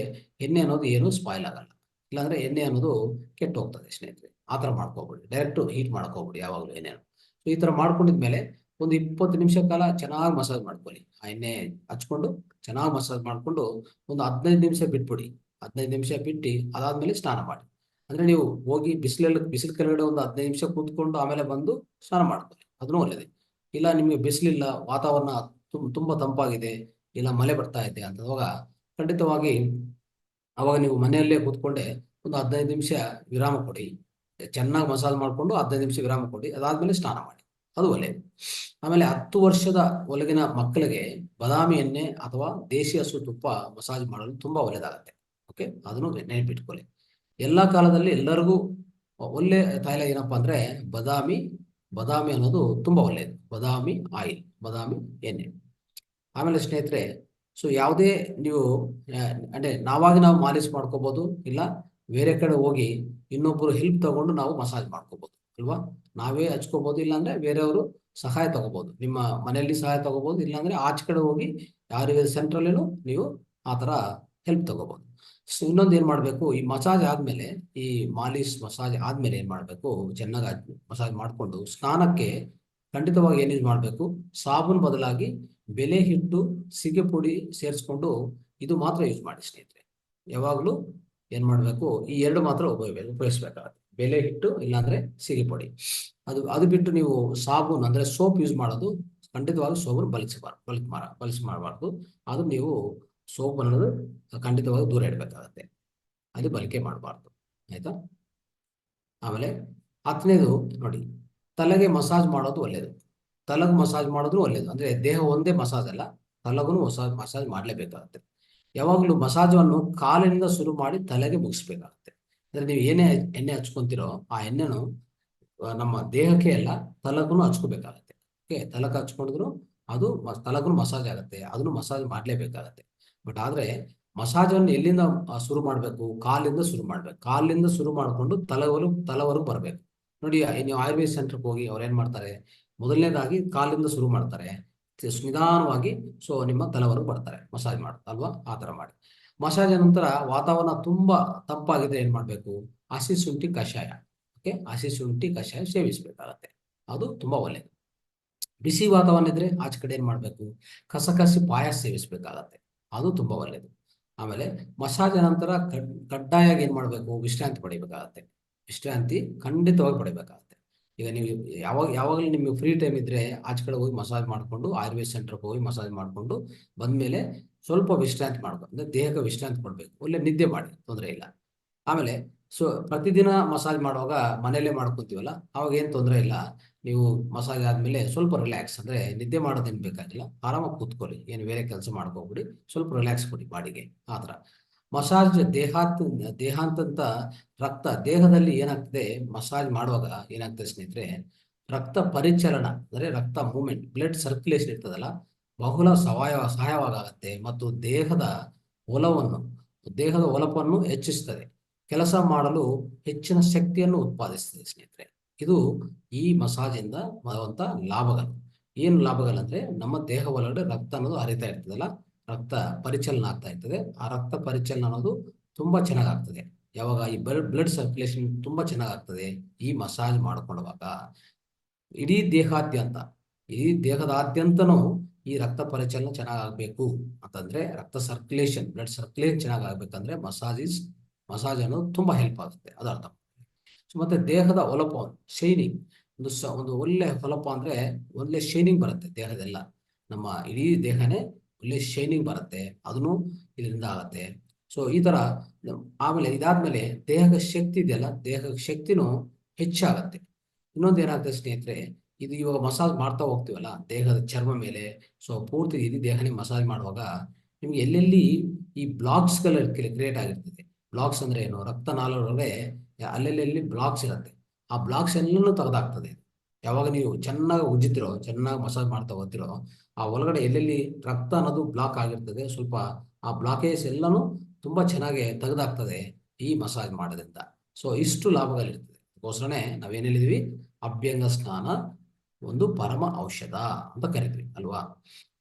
ಎಣ್ಣೆ ಅನ್ನೋದು ಏನು ಸ್ಪಾಯ್ಲ್ ಆಗಲ್ಲ. ಇಲ್ಲಾಂದರೆ ಎಣ್ಣೆ ಅನ್ನೋದು ಕೆಟ್ಟು ಹೋಗ್ತದೆ ಸ್ನೇಹಿತರೆ. ಆ ಥರ ಮಾಡ್ಕೋಬೇಡಿ, ಡೈರೆಕ್ಟು ಹೀಟ್ ಮಾಡ್ಕೋಬೇಡಿ ಯಾವಾಗಲೂ ಎಣ್ಣೆನ. ಸೊ ಈ ಥರ ಮಾಡ್ಕೊಂಡಿದ್ಮೇಲೆ ಒಂದು 20 ನಿಮಿಷ ಕಾಲ ಚೆನ್ನಾಗಿ ಮಸಾಜ್ ಮಾಡ್ಕೊಳ್ಳಿ. ಆ ಎಣ್ಣೆ ಹಚ್ಕೊಂಡು ಚೆನ್ನಾಗಿ ಮಸಾಜ್ ಮಾಡಿಕೊಂಡು ಒಂದು 15 ನಿಮಿಷ ಬಿಟ್ಬಿಡಿ. 15 ನಿಮಿಷ ಬಿಟ್ಟು ಅದಾದಮೇಲೆ ಸ್ನಾನ ಮಾಡಿ. ಅಂದರೆ ನೀವು ಹೋಗಿ ಬಿಸಿಲು ಕೆಳಗಡೆ ಒಂದು 15 ನಿಮಿಷ ಕೂತ್ಕೊಂಡು ಆಮೇಲೆ ಬಂದು ಸ್ನಾನ ಮಾಡ್ಕೊಳ್ಳಿ, ಅದನ್ನು ಒಳ್ಳೆಯದೇ. ಇಲ್ಲ ನಿಮಗೆ ಬಿಸಿಲಿಲ್ಲ, ವಾತಾವರಣ ತುಂಬ ತಂಪಾಗಿದೆ, ಇಲ್ಲ ಮಳೆ ಬರ್ತಾ ಇದೆ ಅಂತವಾಗ ಖಂಡಿತವಾಗಿ ಅವಾಗ ನೀವು ಮನೆಯಲ್ಲೇ ಕೂತ್ಕೊಂಡೆ ಒಂದು 15 ನಿಮಿಷ ವಿರಾಮ ಕೊಡಿ. ಚೆನ್ನಾಗಿ ಮಸಾಜ್ ಮಾಡಿಕೊಂಡು 15 ನಿಮಿಷ ವಿರಾಮ ಕೊಡಿ, ಅದಾದಮೇಲೆ ಸ್ನಾನ ಮಾಡಿ, ಅದು ಒಳ್ಳೆಯದು. ಆಮೇಲೆ 10 ವರ್ಷದ ಒಳಗಿನ ಮಕ್ಕಳಿಗೆ ಬಾದಾಮಿ ಎಣ್ಣೆ ಅಥವಾ ದೇಶಿ ಹಸು ತುಪ್ಪ ಮಸಾಜ್ ಮಾಡಲು ತುಂಬ ಒಳ್ಳೆಯದಾಗುತ್ತೆ. ಓಕೆ, ಅದನ್ನು ನೆನಪಿಟ್ಕೊಳ್ಳಿ. ಎಲ್ಲ ಕಾಲದಲ್ಲಿ ಎಲ್ಲರಿಗೂ ಒಳ್ಳೆ ತೈಲ ಏನಪ್ಪ ಅಂದರೆ ಬಾದಾಮಿ ಅನ್ನೋದು ತುಂಬ ಒಳ್ಳೆಯದು. ಬಾದಾಮಿ ಆಯಿಲ್, ಬಾದಾಮಿ ಎಣ್ಣೆ. ಆಮೇಲೆ ಸ್ನೇಹಿತರೆ, ಸೊ ಯಾವುದೇ ನೀವು ಅಂದರೆ ನಾವು ಮಾಲಿಶ್ ಮಾಡ್ಕೋಬೋದು, ಇಲ್ಲ ಬೇರೆ ಕಡೆ ಹೋಗಿ ಇನ್ನೊಬ್ಬರು ಹೆಲ್ಪ್ ತಗೊಂಡು ನಾವು ಮಸಾಜ್ ಮಾಡ್ಕೋಬೋದು ಅಲ್ವಾ. ನಾವೇ ಹಚ್ಕೋಬೋದು, ಇಲ್ಲಾಂದರೆ ಬೇರೆಯವರು ಸಹಾಯ ತಗೋಬೋದು. ನಿಮ್ಮ ಮನೆಯಲ್ಲಿ ಸಹಾಯ ತಗೋಬೋದು, ಇಲ್ಲಾಂದರೆ ಆಚೆ ಕಡೆ ಹೋಗಿ ಆಯುರ್ವೇದ ಸೆಂಟ್ರಲ್ಲೂ ನೀವು ಆ ಥರ ಹೆಲ್ಪ್ ತಗೋಬೋದು. ಸೊ ಇನ್ನೊಂದು ಏನು ಮಾಡಬೇಕು, ಈ ಮಸಾಜ್ ಆದಮೇಲೆ, ಈ ಮಸಾಜ್ ಆದಮೇಲೆ ಏನು ಮಾಡಬೇಕು, ಚೆನ್ನಾಗಿ ಮಸಾಜ್ ಮಾಡಿಕೊಂಡು ಸ್ನಾನಕ್ಕೆ ಖಂಡಿತವಾಗಿ ಏನು ಯೂಸ್ ಮಾಡಬೇಕು, ಸಾಬೂನು ಬದಲಾಗಿ ಬೆಲೆ ಹಿಟ್ಟು, ಸೀಗೆ ಪುಡಿ ಸೇರಿಸ್ಕೊಂಡು ಇದು ಮಾತ್ರ ಯೂಸ್ ಮಾಡಿ ಸ್ನೇಹಿತರೆ. ಯಾವಾಗಲೂ ಏನು ಮಾಡಬೇಕು, ಈ ಎರಡು ಮಾತ್ರ ಉಪಯೋಗಿಸ್ಬೇಕಾಗುತ್ತೆ. ಬೆಲೆ ಹಿಟ್ಟು ಇಲ್ಲಾಂದರೆ ಸೀಗೆ ಪುಡಿ. ಅದು ಬಿಟ್ಟು ನೀವು ಸಾಬೂನು ಅಂದರೆ ಸೋಪ್ ಯೂಸ್ ಮಾಡೋದು ಖಂಡಿತವಾಗಿ ಸೋಪನ್ನು ಬಳಸಿ ಮಾಡಬಾರ್ದು. ಅದು ನೀವು ಸೋಪ್ ಅನ್ನೋದು ಖಂಡಿತವಾಗಿ ದೂರ ಇಡಬೇಕಾಗತ್ತೆ, ಅದು ಬಳಕೆ ಮಾಡಬಾರ್ದು, ಆಯಿತಾ. ಆಮೇಲೆ 10ನೇದು ನೋಡಿ, ತಲೆಗೆ ಮಸಾಜ್ ಮಾಡೋದು ಒಳ್ಳೆಯದು. ತಲೆಗೆ ಮಸಾಜ್ ಮಾಡೋದು ಒಳ್ಳೆಯದು. ಅಂದರೆ ದೇಹ ಒಂದೇ ಮಸಾಜ್ ಅಲ್ಲ, ತಲೆಗೂ ಮಸಾಜ್ ಮಾಡಲೇಬೇಕಾಗುತ್ತೆ. ಯಾವಾಗಲೂ ಮಸಾಜನ್ನು ಕಾಲಿನಿಂದ ಶುರು ಮಾಡಿ ತಲೆಗೆ ಮುಗಿಸ್ಬೇಕಾಗುತ್ತೆ. ಅಂದರೆ ನೀವು ಏನೇ ಎಣ್ಣೆ ಹಚ್ಕೊತಿರೋ ಆ ಎಣ್ಣೆನು ನಮ್ಮ ದೇಹಕ್ಕೆ ಎಲ್ಲ ತಲೆಗೂ ಹಚ್ಕೋಬೇಕಾಗತ್ತೆ. ಓಕೆ, ತಲೆಗೆ ಹಚ್ಕೊಂಡಿದ್ರು ಅದು ತಲೆಗೂ ಮಸಾಜ್ ಆಗುತ್ತೆ, ಅದನ್ನು ಮಸಾಜ್ ಮಾಡಲೇಬೇಕಾಗತ್ತೆ. ಬಟ್ ಆದರೆ ಮಸಾಜನ್ನು ಎಲ್ಲಿಂದ ಶುರು ಮಾಡಬೇಕು, ಕಾಲಿಂದ ಶುರು ಮಾಡಬೇಕು. ಕಾಲಿಂದ ಶುರು ಮಾಡಿಕೊಂಡು ತಲೆವರೆಗೂ ಬರಬೇಕು. ನೋಡಿ, ನೀವು ಆಯುರ್ವೇದ ಸೆಂಟ್ರಿಗೆ ಹೋಗಿ ಅವ್ರು ಏನು ಮಾಡ್ತಾರೆ, ಮೊದಲನೇದಾಗಿ ಕಾಲಿಂದ ಶುರು ಮಾಡ್ತಾರೆ, ನಿಧಾನವಾಗಿ ಸೊ ನಿಮ್ಮ ತಲೆವರೆಗೂ ಬರ್ತಾರೆ ಮಸಾಜ್ ಅಲ್ವಾ. ಆ ಥರ ಮಾಡಿ. ಮಸಾಜ್ ನಂತರ ವಾತಾವರಣ ತುಂಬ ತಂಪಾಗಿದ್ರೆ ಏನು ಮಾಡಬೇಕು, ಹಸಿ ಶುಂಠಿ ಕಷಾಯ. ಓಕೆ, ಹಸಿ ಶುಂಠಿ ಕಷಾಯ ಸೇವಿಸಬೇಕಾಗತ್ತೆ, ಅದು ತುಂಬ ಒಳ್ಳೆಯದು. ಬಿಸಿ ವಾತಾವರಣ ಇದ್ರೆ ಆಚೆ ಕಡೆ ಏನು ಮಾಡಬೇಕು, ಕಸಕಸಿ ಪಾಯಸ ಸೇವಿಸಬೇಕಾಗತ್ತೆ, ಅದು ತುಂಬ ಒಳ್ಳೆಯದು. ಆಮೇಲೆ ಮಸಾಜ್ ನಂತರ ಕಡ್ಡಾಯಾಗಿ ಏನು ಮಾಡಬೇಕು, ವಿಶ್ರಾಂತಿ ಪಡಿಬೇಕಾಗತ್ತೆ. ವಿಶ್ರಾಂತಿ ಖಂಡಿತವಾಗಿ ಪಡಿಬೇಕಾಗತ್ತೆ. ಈಗ ನೀವು ಯಾವಾಗಲೂ ನಿಮಗೆ ಫ್ರೀ ಟೈಮ್ ಇದ್ದರೆ ಆಚೆ ಕಡೆ ಹೋಗಿ ಮಸಾಜ್ ಮಾಡಿಕೊಂಡು, ಆಯುರ್ವೇದ ಸೆಂಟ್ರಿಗೆ ಹೋಗಿ ಮಸಾಜ್ ಮಾಡಿಕೊಂಡು ಬಂದಮೇಲೆ ಸ್ವಲ್ಪ ವಿಶ್ರಾಂತಿ ಮಾಡಬೇಕು. ಅಂದರೆ ದೇಹಕ್ಕೆ ವಿಶ್ರಾಂತಿ ಕೊಡಬೇಕು, ಒಳ್ಳೆ ನಿದ್ದೆ ಮಾಡಿ, ತೊಂದರೆ ಇಲ್ಲ. ಆಮೇಲೆ ಸೊ ಪ್ರತಿದಿನ ಮಸಾಜ್ ಮಾಡುವಾಗ ಮನೆಯಲ್ಲೇ ಮಾಡ್ಕೊತೀವಲ್ಲ, ಅವಾಗ ಏನು ತೊಂದರೆ ಇಲ್ಲ. ನೀವು ಮಸಾಜ್ ಆದಮೇಲೆ ಸ್ವಲ್ಪ ರಿಲ್ಯಾಕ್ಸ್, ಅಂದರೆ ನಿದ್ದೆ ಮಾಡೋದೇನು ಬೇಕಾಗಿಲ್ಲ, ಆರಾಮಾಗಿ ಕೂತ್ಕೊಳ್ಳಿ, ಏನು ಬೇರೆ ಕೆಲಸ ಮಾಡ್ಕೋಬಿಡಿ, ಸ್ವಲ್ಪ ರಿಲ್ಯಾಕ್ಸ್ ಕೊಡಿ ಬಾಡಿಗೆ. ಆ ಥರ ಮಸಾಜ್ ದೇಹಾಂತಂತ ದೇಹದಲ್ಲಿ ಏನಾಗ್ತದೆ, ಮಸಾಜ್ ಮಾಡುವಾಗ ಏನಾಗ್ತದೆ ಸ್ನೇಹಿತರೆ, ರಕ್ತ ಪರಿಚಲನ ಅಂದರೆ ರಕ್ತ ಮೂವ್ಮೆಂಟ್, ಬ್ಲಡ್ ಸರ್ಕ್ಯುಲೇಷನ್ ಇರ್ತದಲ್ಲ, ಬಹುಳ ಸಹಾಯವಾಗುತ್ತೆ. ಮತ್ತು ದೇಹದ ಒಲಪನ್ನು ಹೆಚ್ಚಿಸ್ತದೆ, ಕೆಲಸ ಮಾಡಲು ಹೆಚ್ಚಿನ ಶಕ್ತಿಯನ್ನು ಉತ್ಪಾದಿಸ್ತದೆ ಸ್ನೇಹಿತರೆ. ಇದು ಈ ಮಸಾಜಿಂದ ಬರುವಂಥ ಲಾಭಗಳು. ಏನು ಲಾಭಗಳಂದರೆ, ನಮ್ಮ ದೇಹ ಒಳಗಡೆ ರಕ್ತ ಅನ್ನೋದು ಹರಿತಾ ಇರ್ತದಲ್ಲ, ರಕ್ತ ಪರಿಚಲನ ಆಗ್ತಾ ಇರ್ತದೆ. ಆ ರಕ್ತ ಪರಿಚಲನ ಅನ್ನೋದು ತುಂಬ ಚೆನ್ನಾಗಾಗ್ತದೆ ಯಾವಾಗ ಈ ಬ್ಲಡ್ ಸರ್ಕ್ಯುಲೇಷನ್ ತುಂಬ ಚೆನ್ನಾಗಾಗ್ತದೆ ಈ ಮಸಾಜ್ ಮಾಡ್ಕೊಳ್ಳುವಾಗ. ಇಡೀ ದೇಹದಾದ್ಯಂತನೂ ಈ ರಕ್ತ ಪರಿಚಲನೆ ಚೆನ್ನಾಗಾಗಬೇಕು ಅಂತಂದರೆ, ಬ್ಲಡ್ ಸರ್ಕ್ಯುಲೇಷನ್ ಚೆನ್ನಾಗಾಗಬೇಕಂದ್ರೆ ಮಸಾಜ್ ಅನ್ನೋದು ತುಂಬ ಹೆಲ್ಪ್ ಆಗುತ್ತೆ, ಅದು ಅರ್ಥ. ಮತ್ತು ದೇಹದ ಹೊಳಪ, ಶೈನಿಂಗ್, ಒಂದು ಒಳ್ಳೆ ಹೊಳಪ ಅಂದರೆ ಒಳ್ಳೆ ಶೈನಿಂಗ್ ಬರುತ್ತೆ ದೇಹದೆಲ್ಲ, ನಮ್ಮ ಇಡೀ ದೇಹನೇ ಒಳ್ಳೆ ಶೈನಿಂಗ್ ಬರುತ್ತೆ, ಅದನ್ನು ಇದರಿಂದ ಆಗುತ್ತೆ. ಸೊ ಈ ಥರ. ಆಮೇಲೆ ಇದಾದ್ಮೇಲೆ ದೇಹದ ಶಕ್ತಿ ಇದೆಯಲ್ಲ, ದೇಹದ ಶಕ್ತಿನೂ ಹೆಚ್ಚಾಗತ್ತೆ. ಇನ್ನೊಂದು ಏನಾಗ್ತದೆ ಸ್ನೇಹಿತರೆ, ಇದು ಇವಾಗ ಮಸಾಜ್ ಮಾಡ್ತಾ ಹೋಗ್ತೀವಲ್ಲ ದೇಹದ ಚರ್ಮ ಮೇಲೆ, ಸೊ ಪೂರ್ತಿ ಇಡೀ ದೇಹನೇ ಮಸಾಜ್ ಮಾಡುವಾಗ ನಿಮ್ಗೆ ಎಲ್ಲೆಲ್ಲಿ ಈ ಬ್ಲಾಕ್ಸ್ಗಳು ಕ್ರಿಯೇಟ್ ಆಗಿರ್ತದೆ. ಬ್ಲಾಕ್ಸ್ ಅಂದರೆ ಏನು, ರಕ್ತನಾಳದೊಳಗೆ ಅಲ್ಲೆಲ್ಲಿ ಬ್ಲಾಕ್ಸ್ ಇರುತ್ತೆ, ಆ ಬ್ಲಾಕ್ಸ್ ಎಲ್ಲನೂ ತೆಗೆದಾಗ್ತದೆ. ಯಾವಾಗ ನೀವು ಚೆನ್ನಾಗಿ ಉಜ್ಜಿತಿರೋ, ಚೆನ್ನಾಗಿ ಮಸಾಜ್ ಮಾಡ್ತಾ ಹೋಗ್ತಿರೋ, ಆ ಒಳಗಡೆ ಎಲ್ಲೆಲ್ಲಿ ರಕ್ತ ಅನ್ನೋದು ಬ್ಲಾಕ್ ಆಗಿರ್ತದೆ, ಸ್ವಲ್ಪ ಆ ಬ್ಲಾಕೇಜ್ ಎಲ್ಲನೂ ತುಂಬ ಚೆನ್ನಾಗಿ ತೆಗೆದಾಗ್ತದೆ ಈ ಮಸಾಜ್ ಮಾಡೋದ್ರಿಂದ. ಸೊ ಇಷ್ಟು ಲಾಭಗಳಿರ್ತದೆ. ಅದಕ್ಕೋಸ್ಕರನೇ ನಾವೇನು ಹೇಳಿದ್ವಿ, ಅಭ್ಯಂಗ ಸ್ನಾನ ಒಂದು ಪರಮ ಔಷಧ ಅಂತ ಕರಿತೀವಿ ಅಲ್ವಾ.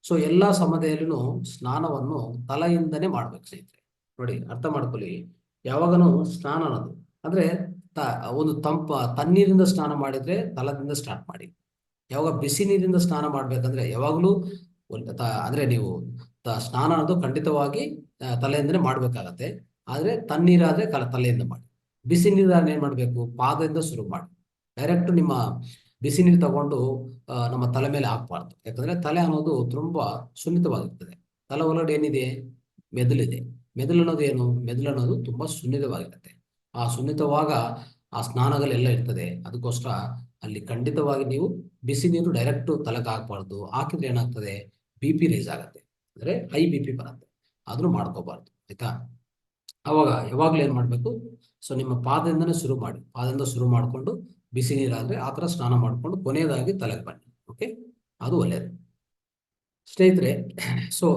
ಸೊ ಎಲ್ಲಾ ಸಮಯದಲ್ಲೂ ಸ್ನಾನವನ್ನು ತಲೆಯಿಂದನೇ ಮಾಡ್ಬೇಕು ಸ್ನೇಹಿತರೆ. ನೋಡಿ ಅರ್ಥ ಮಾಡ್ಕೊಳ್ಳಿ, ಯಾವಾಗನು ಸ್ನಾನ ಅನ್ನೋದು ಅಂದ್ರೆ ಒಂದು ತಣ್ಣೀರಿಂದ ಸ್ನಾನ ಮಾಡಿದ್ರೆ ತಲದಿಂದ ಸ್ಟಾರ್ಟ್ ಮಾಡಿ. ಯಾವಾಗ ಬಿಸಿ ನೀರಿಂದ ಸ್ನಾನ ಮಾಡ್ಬೇಕಂದ್ರೆ ಯಾವಾಗಲೂ ಅಂದ್ರೆ ನೀವು ಸ್ನಾನ ಅನ್ನೋದು ಖಂಡಿತವಾಗಿ ತಲೆಯಿಂದನೇ ಮಾಡ್ಬೇಕಾಗತ್ತೆ. ಆದ್ರೆ ತಣ್ಣೀರಾದ್ರೆ ತಲೆಯಿಂದ ಮಾಡಿ. ಬಿಸಿ ನೀರಾದ್ರೆ ಏನ್ ಮಾಡ್ಬೇಕು, ಪಾದದಿಂದ ಶುರು ಮಾಡಿ. ಡೈರೆಕ್ಟ್ ನಿಮ್ಮ ಬಿಸಿ ನೀರು ತಗೊಂಡು ನಮ್ಮ ತಲೆ ಮೇಲೆ ಹಾಕ್ಬಾರ್ದು. ಯಾಕಂದ್ರೆ ತಲೆ ಅನ್ನೋದು ತುಂಬಾ ಸುನ್ನಿತವಾಗಿರ್ತದೆ. ತಲೆ ಒಳಗಡೆ ಏನಿದೆ, ಮೆದುಳಿದೆ. ಮೆದುಳು ಅನ್ನೋದು ಏನು, ಮೆದುಳು ಅನ್ನೋದು ತುಂಬಾ ಸುನ್ನಿತವಾಗಿರುತ್ತೆ. ಆ ಸುನ್ನಿತವಾಗ ಆ ಸ್ನಾನಗಳೆಲ್ಲ ಇರ್ತದೆ. ಅದಕ್ಕೋಸ್ಕರ ಅಲ್ಲಿ ಖಂಡಿತವಾಗಿ ನೀವು ಬಿಸಿ ನೀರು ಡೈರೆಕ್ಟ್ ತಲೆಗೆ ಹಾಕ್ಬಾರ್ದು. ಹಾಕಿದ್ರೆ ಏನಾಗ್ತದೆ, BP ರೈಸ್ ಆಗುತ್ತೆ, ಅಂದ್ರೆ ಹೈ BP ಬರುತ್ತೆ. ಅದನ್ನು ಮಾಡ್ಕೋಬಾರ್ದು, ಆಯ್ತಾ. ಅವಾಗ ಯಾವಾಗ್ಲೂ ಏನ್ ಮಾಡ್ಬೇಕು, ಸೊ ನಿಮ್ಮ ಪಾದದಿಂದನೇ ಶುರು ಮಾಡಿ. ಪಾದದಿಂದ ಶುರು ಮಾಡ್ಕೊಂಡು ಬಿಸಿ ನೀರಾದ್ರೆ ಆ ತರ ಸ್ನಾನ ಮಾಡ್ಕೊಂಡು ಕೊನೆಯದಾಗಿ ತಲೆಗೆ ಬನ್ನಿ. ಓಕೆ, ಅದು ಒಳ್ಳೆಯದು ಸ್ನೇಹಿತರೆ. ಸೊ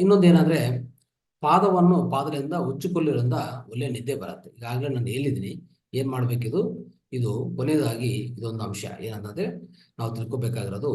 ಇನ್ನೊಂದೇನಂದ್ರೆ, ಪಾದದಿಂದ ಉಜ್ಜಿಕೊಳ್ಳಿರೋದ್ರಿಂದ ಒಳ್ಳೆ ನಿದ್ದೆ ಬರುತ್ತೆ. ಈಗಾಗಲೇ ನಾನು ಹೇಳಿದ್ದೀನಿ ಏನ್ ಮಾಡ್ಬೇಕಿದು. ಇದು ಕೊನೆಯದಾಗಿ ಇದೊಂದು ಅಂಶ ಏನಂತಂದ್ರೆ, ನಾವು ತಿಳ್ಕೊಬೇಕಾಗಿರೋದು,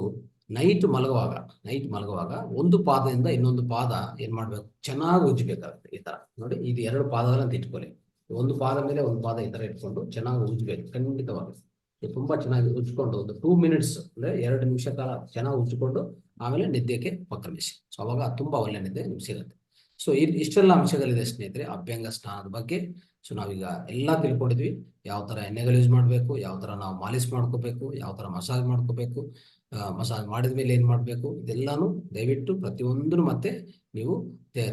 ನೈಟ್ ಮಲಗುವಾಗ ಒಂದು ಪಾದದಿಂದ ಇನ್ನೊಂದು ಪಾದ ಏನ್ ಮಾಡ್ಬೇಕು, ಚೆನ್ನಾಗಿ ಉಜ್ಜಬೇಕಾಗುತ್ತೆ. ಈ ತರ ನೋಡಿ, ಇದು 2 ಪಾದಗಳಂತ ಇಟ್ಕೊಳ್ಳಿ. ಒಂದು ಪಾದ ಮೇಲೆ ಒಂದು ಪಾದ ಈ ತರ ಇಟ್ಕೊಂಡು ಚೆನ್ನಾಗಿ ಉಜ್ಜಬೇಕು ಖಂಡಿತವಾಗಿ. ತುಂಬಾ ಚೆನ್ನಾಗಿ ಉಜ್ಕೊಂಡು ಒಂದು 2 ಮಿನಿಟ್ಸ್ ಅಂದ್ರೆ 2 ನಿಮಿಷ ಕಾಲ ಚೆನ್ನಾಗಿ ಉಜ್ಜಿಕೊಂಡು ಆಮೇಲೆ ನಿದ್ದೆಗೆ ಉಪಕ್ರಮಿಸಿ. ಸೊ ಅವಾಗ ತುಂಬಾ ಒಳ್ಳೆ ನಿದ್ದೆ ನಿಮ್ಗೆ ಸಿಗುತ್ತೆ. ಸೊ ಇಷ್ಟೆಲ್ಲ ಅಂಶಗಳಿದೆ ಸ್ನೇಹಿತರೆ ಅಭ್ಯಂಗ ಸ್ನಾನದ ಬಗ್ಗೆ. ಸೊ ನಾವೀಗ ಎಲ್ಲ ತಿಳ್ಕೊಂಡಿದ್ವಿ. ಯಾವ ತರ ಎಣ್ಣೆಗಳು ಯೂಸ್ ಮಾಡಬೇಕು, ಯಾವ ತರ ನಾವು ಮಾಲಿಶ್ ಮಾಡ್ಕೋಬೇಕು, ಯಾವ ತರ ಮಸಾಜ್ ಮಾಡ್ಕೋಬೇಕು, ಮಸಾಜ್ ಮಾಡಿದ ಮೇಲೆ ಏನ್ ಮಾಡ್ಬೇಕು, ಇದೆಲ್ಲಾನು ದಯವಿಟ್ಟು ಪ್ರತಿಯೊಂದನ್ನು ಮತ್ತೆ ನೀವು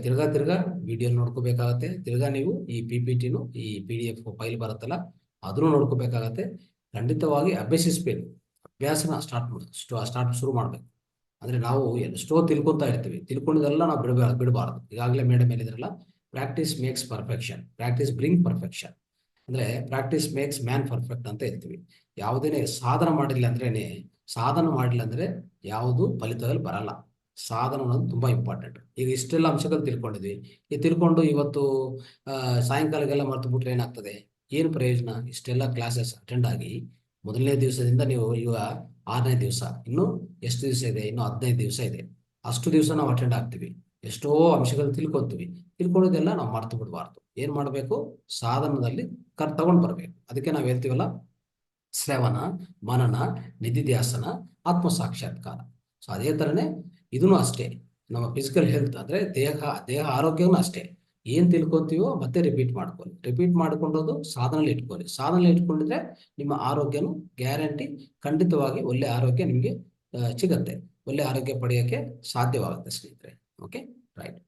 ತಿರ್ಗಾ ವಿಡಿಯೋ ನೋಡ್ಕೋಬೇಕಾಗತ್ತೆ. ತಿರ್ಗಾ ನೀವು ಈ PPTನು ಈ PDF ಫೈಲ್ ಬರುತ್ತಲ್ಲ ಅದನ್ನು ನೋಡ್ಕೋಬೇಕಾಗತ್ತೆ. ಖಂಡಿತವಾಗಿ ಅಭ್ಯಸಿಸ್ಬೇಕು. ಅಭ್ಯಾಸನ ಸ್ಟಾರ್ಟ್ ಶುರು ಮಾಡ್ಬೇಕು. ಅಂದ್ರೆ ನಾವು ಎಷ್ಟೋ ತಿಳ್ಕೊಂತಾ ಇರ್ತೀವಿ, ತಿಳ್ಕೊಂಡಿದ್ದೆಲ್ಲ ನಾವು ಬಿಡಬಾರದು. ಈಗಾಗಲೇ ಮೇಡಮ್ ಹೇಳಿದ್ರಲ್ಲ, practice makes perfection, practice bring perfection. ಅಂದ್ರೆ ಪ್ರಾಕ್ಟೀಸ್ ಮೇಕ್ಸ್ ಮ್ಯಾನ್ ಪರ್ಫೆಕ್ಟ್ ಅಂತ ಹೇಳ್ತೀವಿ. ಯಾವುದೇನೆ ಸಾಧನ ಮಾಡಿಲ್ಲ ಅಂದ್ರೆ ಯಾವುದು ಫಲಿತಗಳು ಬರಲ್ಲ. ಸಾಧನ ಅನ್ನೋದು ತುಂಬಾ ಇಂಪಾರ್ಟೆಂಟ್. ಈಗ ಇಷ್ಟೆಲ್ಲ ಅಂಶಗಳು ತಿಳ್ಕೊಂಡಿದ್ವಿ. ಈ ತಿಳ್ಕೊಂಡು ಇವತ್ತು ಸಾಯಂಕಾಲಕ್ಕೆಲ್ಲ ಮರ್ತು ಬಿಟ್ರೆ ಏನಾಗ್ತದೆ, ಏನು ಪ್ರಯೋಜನ? ಇಷ್ಟೆಲ್ಲ ಕ್ಲಾಸಸ್ ಅಟೆಂಡ್ ಆಗಿ ಮೊದಲನೇ ದಿವಸದಿಂದ ನೀವು ಈಗ 6ನೇ ದಿವಸ, ಇನ್ನು ಎಷ್ಟು ದಿವಸ ಇದೆ, ಇನ್ನು 15 ದಿವಸ ಇದೆ. ಅಷ್ಟು ದಿವಸ ನಾವು ಅಟೆಂಡ್ ಆಗ್ತೀವಿ, ಎಷ್ಟೋ ಅಂಶಗಳು ತಿಳ್ಕೊಳ್ಳೋದೆಲ್ಲ ನಾವು ಮರ್ತು ಬಿಡಬಾರ್ದು. ಏನ್ ಮಾಡ್ಬೇಕು, ಸಾಧನದಲ್ಲಿ ತಗೊಂಡ್ ಬರ್ಬೇಕು. ಅದಕ್ಕೆ ನಾವು ಹೇಳ್ತೀವಲ್ಲ, ಶ್ರವಣ, ಮನನ, ನಿಧಿಧ್ಯಾಸನ, ಆತ್ಮ ಸಾಕ್ಷಾತ್ಕಾರ. ಸೊ ಅದೇ ತರನೇ ಇದನ್ನು ಅಷ್ಟೇ. ನಮ್ಮ ಫಿಸಿಕಲ್ ಹೆಲ್ತ್ ಅಂದ್ರೆ ದೇಹ ಆರೋಗ್ಯವೂ ಅಷ್ಟೇ. ಏನ್ ತಿಳ್ಕೊಂತೀವೋ ಮತ್ತೆ ರಿಪೀಟ್ ಮಾಡ್ಕೊಂಡೋದು ಸಾಧನೆಯಲ್ಲಿ ಇಟ್ಕೊಂಡಿದ್ರೆ ನಿಮ್ಮ ಆರೋಗ್ಯನು ಗ್ಯಾರಂಟಿ ಖಂಡಿತವಾಗಿ ಒಳ್ಳೆ ಆರೋಗ್ಯ ನಿಮ್ಗೆ ಸಿಗತ್ತೆ. ಒಳ್ಳೆ ಆರೋಗ್ಯ ಪಡೆಯಕ್ಕೆ ಸಾಧ್ಯವಾಗುತ್ತೆ ಸ್ನೇಹಿತರೆ. Okay, right.